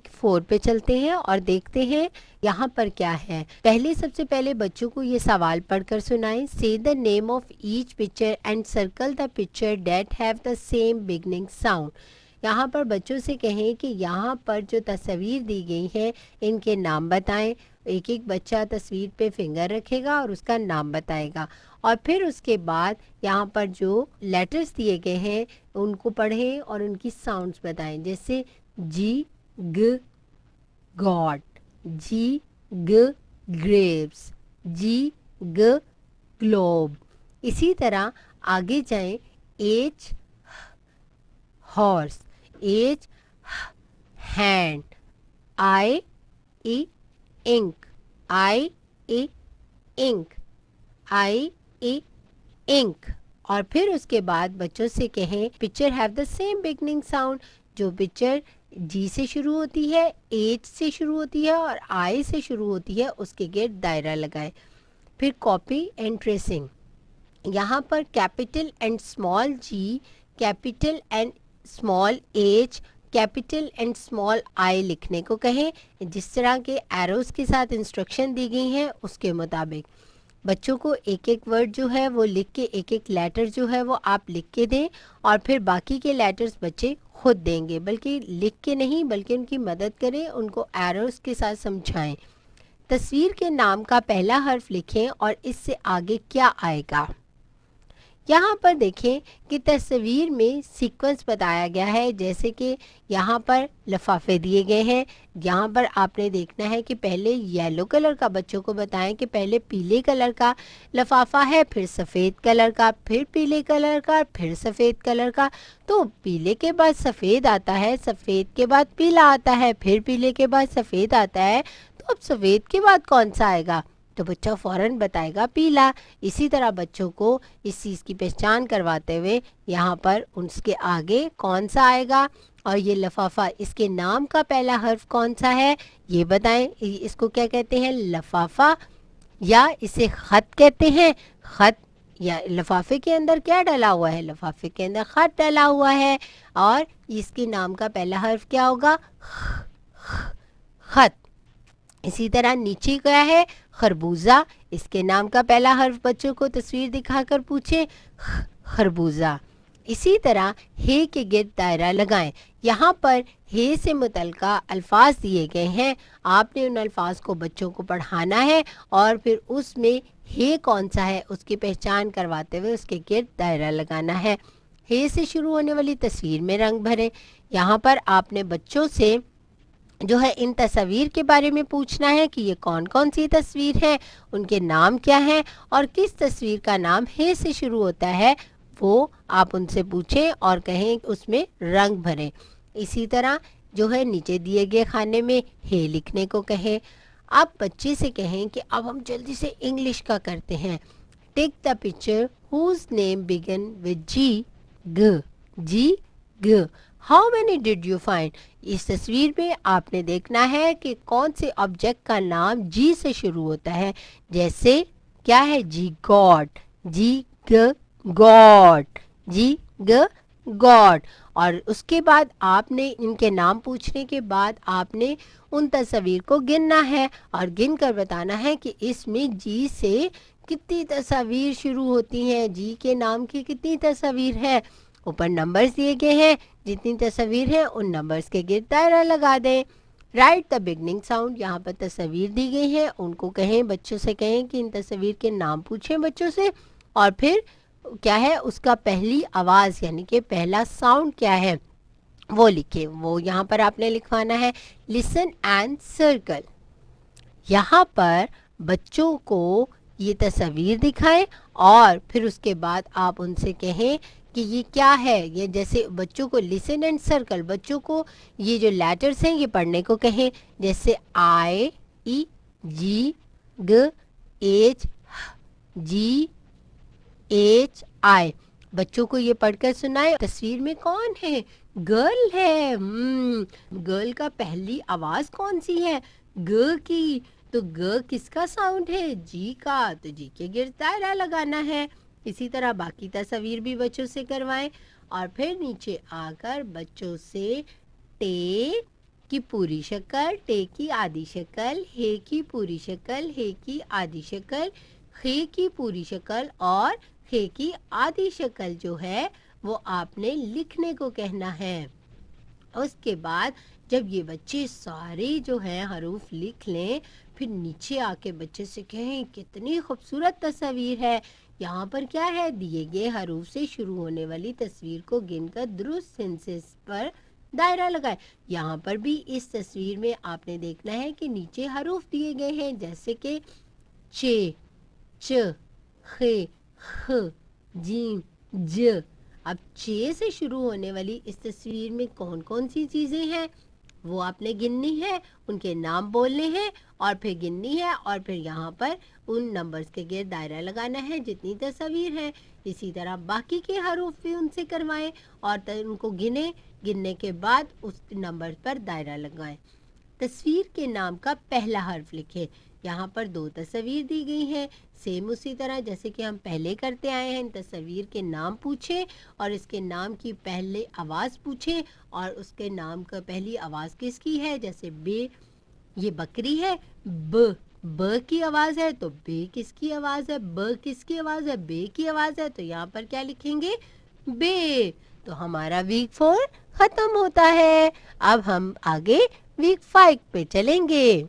Topic 4 पे चलते हैं और देखते हैं यहाँ पर क्या है। सबसे पहले बच्चों को ये सवाल पढ़कर सुनाएं। Say the name of each picture and circle the picture that have the same beginning sound. यहाँ पर बच्चों से कहें कि यहाँ पर जो तस्वीर दी गई है इनके नाम बताएं। एक एक बच्चा तस्वीर पे फिंगर रखेगा और उसका नाम बताएगा और फिर उसके बाद यहाँ पर जो लेटर्स दिए गए हैं उनको पढ़ें और उनकी साउंड्स बताएं। जैसे जी ग गॉड, जी ग ग्रेप्स, जी ग ग्लोब। इसी तरह आगे जाएं। एच हॉर्स, एच हैंड, आई ई इंक, आई ई इंक, आई ई इंक। और फिर उसके बाद बच्चों से कहें picture have the same beginning sound. जो पिक्चर जी से शुरू होती है, एच से शुरू होती है और आई से शुरू होती है उसके गिर्द दायरा लगाएं। फिर कॉपी एंड ट्रेसिंग। यहाँ पर capital and small G, capital and small H, capital and small I लिखने को कहें। जिस तरह के एरोस के साथ इंस्ट्रक्शन दी गई हैं उसके मुताबिक बच्चों को एक एक वर्ड जो है वो लिख के, एक एक लेटर जो है वो आप लिख के दें और फिर बाकी के लेटर्स बच्चे खुद देंगे, बल्कि लिख के नहीं बल्कि उनकी मदद करें, उनको एरोस के साथ समझाएं। तस्वीर के नाम का पहला हर्फ लिखें और इससे आगे क्या आएगा। यहाँ पर देखें कि तस्वीर में सीक्वेंस बताया गया है। जैसे कि यहाँ पर लिफाफे दिए गए हैं। यहाँ पर आपने देखना है कि पहले येलो कलर का, बच्चों को बताएं कि पहले पीले कलर का लिफाफा है, फिर सफ़ेद कलर का, फिर पीले कलर का, फिर सफ़ेद कलर का। तो पीले के बाद सफ़ेद आता है, सफ़ेद के बाद पीला आता है, फिर पीले के बाद सफ़ेद आता है। तो अब सफ़ेद के बाद कौन सा आएगा? तो बच्चा फ़ौरन बताएगा पीला। इसी तरह बच्चों को इस चीज़ की पहचान करवाते हुए यहाँ पर उसके आगे कौन सा आएगा और ये लिफाफा, इसके नाम का पहला हर्फ कौन सा है ये बताएं। इसको क्या कहते हैं? लिफाफा, या इसे ख़त कहते हैं। ख़त या लिफाफे के अंदर क्या डाला हुआ है? लिफाफे के अंदर ख़त डाला हुआ है और इसके नाम का पहला हर्फ क्या होगा? ख़त। इसी तरह नीचे क्या है? खरबूजा। इसके नाम का पहला हर्फ बच्चों को तस्वीर दिखाकर पूछे खरबूजा। इसी तरह हे के गिर्द दायरा लगाएं। यहाँ पर हे से मुतल्लिका अल्फाज दिए गए हैं। आपने उन अल्फाज को बच्चों को पढ़ाना है और फिर उसमें हे कौन सा है उसकी पहचान करवाते हुए उसके गिर्द दायरा लगाना है। हे से शुरू होने वाली तस्वीर में रंग भरें। यहाँ पर आपने बच्चों से जो है इन तस्वीर के बारे में पूछना है कि ये कौन कौन सी तस्वीर है, उनके नाम क्या हैं और किस तस्वीर का नाम हे से शुरू होता है वो आप उनसे पूछें और कहें उसमें रंग भरें। इसी तरह जो है नीचे दिए गए खाने में हे लिखने को कहें। अब बच्चे से कहें कि अब हम जल्दी से इंग्लिश का करते हैं। Take the picture whose name begin with G ग, जी ग। How many did you find? इस तस्वीर में आपने देखना है कि कौन से ऑब्जेक्ट का नाम जी से शुरू होता है। जैसे क्या है? जी गॉड, जी ग गॉड, जी ग गॉड। और उसके बाद आपने इनके नाम पूछने के बाद आपने उन तस्वीर को गिनना है और गिन कर बताना है कि इसमें जी से कितनी तस्वीर शुरू होती हैं, जी के नाम की कितनी तस्वीर है। ऊपर नंबर्स दिए गए हैं, जितनी तस्वीर है उन नंबर्स के गिर्द दायरा लगा दें। Right the beginning sound. यहाँ पर तस्वीर दी गई है, उनको कहें, बच्चों से कहें कि इन तस्वीर के नाम पूछें बच्चों से और फिर क्या है उसका पहली आवाज़ यानी कि पहला साउंड क्या है वो लिखें। वो यहाँ पर आपने लिखवाना है लिसन एंड सर्कल। यहाँ पर बच्चों को ये तस्वीर दिखाएं और फिर उसके बाद आप उनसे कहें कि ये क्या है। ये जैसे बच्चों को लिसन एंड सर्कल, बच्चों को ये जो लेटर्स हैं ये पढ़ने को कहें। जैसे आई ई जी ग एच, जी एच आई। बच्चों को ये पढ़कर सुनाए। तस्वीर में कौन है? गर्ल है। गर्ल का पहली आवाज कौन सी है? ग की। तो ग किसका साउंड है? जी का। तो जी के गिर्द दायरा लगाना है। इसी तरह बाकी तस्वीर भी बच्चों से करवाएं और फिर नीचे आकर बच्चों से टे की पूरी शक्ल, टे की आधी शक्ल, हे की पूरी शक्ल, हे की आधी शक्ल, खे की पूरी शक्ल और खे की आधी शक्ल जो है वो आपने लिखने को कहना है। उसके बाद जब ये बच्चे सारे जो हैं हरूफ लिख लें, फिर नीचे आके बच्चे से कहें कितनी खूबसूरत तस्वीर है। यहाँ पर क्या है, दिए गए हरूफ से शुरू होने वाली तस्वीर को गिनकर दुरुस्त सेंसेस पर दायरा लगाए। यहाँ पर भी इस तस्वीर में आपने देखना है कि नीचे हरूफ दिए गए हैं, जैसे कि चे, च, खे, ख, जीम, ज। अब चे से शुरू होने वाली इस तस्वीर में कौन कौन सी चीज़ें हैं वो आपने गिननी है, उनके नाम बोलने हैं और फिर गिननी है और फिर यहाँ पर उन नंबर्स के गिर्द दायरा लगाना है जितनी तस्वीर है। इसी तरह बाकी के हरूफ भी उनसे करवाएं और उनको गिनने के बाद उस नंबर पर दायरा लगाएं। तस्वीर के नाम का पहला हर्फ लिखें। यहाँ पर 2 तस्वीर दी गई हैं, सेम उसी तरह जैसे कि हम पहले करते आए हैं। तस्वीर के नाम पूछें और इसके नाम की पहले आवाज़ पूछें और उसके नाम का पहली आवाज़ किसकी है। जैसे बे, ये बकरी है, ब की आवाज़ है तो बे किसकी आवाज़ है, ब किसकी आवाज़ है, बे की आवाज़ है, तो यहाँ पर क्या लिखेंगे, बे। तो हमारा वीक 4 खत्म होता है। अब हम आगे वीक 5 पे चलेंगे।